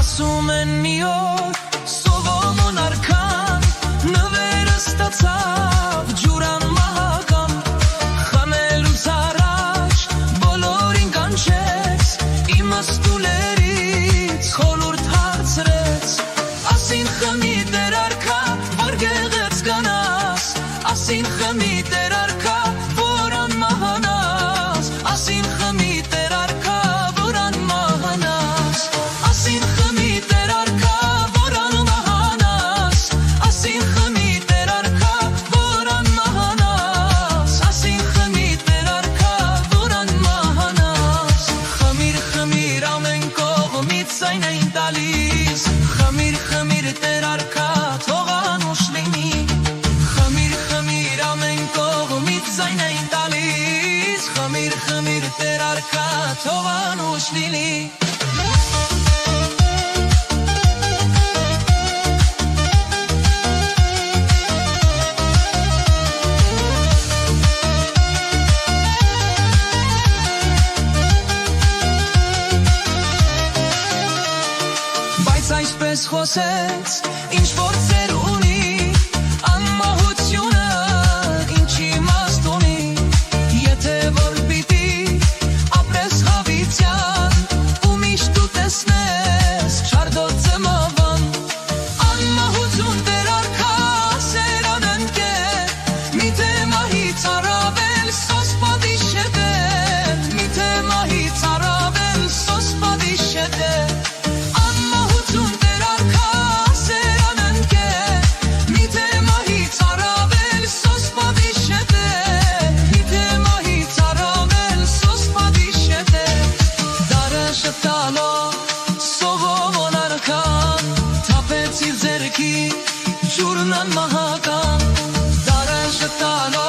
Ասում են մի օր Սողոմոն արքան նվերը ստացավ ջուրան մահական Խմելուց առաջ բոլորին կանչեց իմաստուլերից խորհուրդ հարցրեց Ասին խմի Տեր արքա որ գեղեց գանաս Ասին խմի Տեր արքա որ անմահանաս Ասին խմի Տեր արքա որ անմահանաս Ասին խմի Տեր արքա որ անմահանաս Ասին խմի Տեր արքա որ անմահանաս Ասին խմի Տեր արքա որ անմահանաս Խմիր ամեն կողմից այն այն տալիս Խմիր Տեր արքա թող անուշ լինի Խմիր ամեն կողմից այն այն տալիս Խմիր Տեր արքա թող անուշ լինի Բայց այսպես խոսեց, ինչ փորձեր ունի, անմահությունը ինչ իմաստ ունի, եթե որ պիտի ապրես հավիտյան, ու միշտ տեսնես չարդոցը մավան, անմահություն Տեր արքա սերան ընկեր, միթե մահից առավել սոս պատիժ է դեր, միթե մահից առավել սոս պատիժ է դեր Սողոմոն արքան թափեց իր ձեռքի ջուրն անմահական Դարը շտալով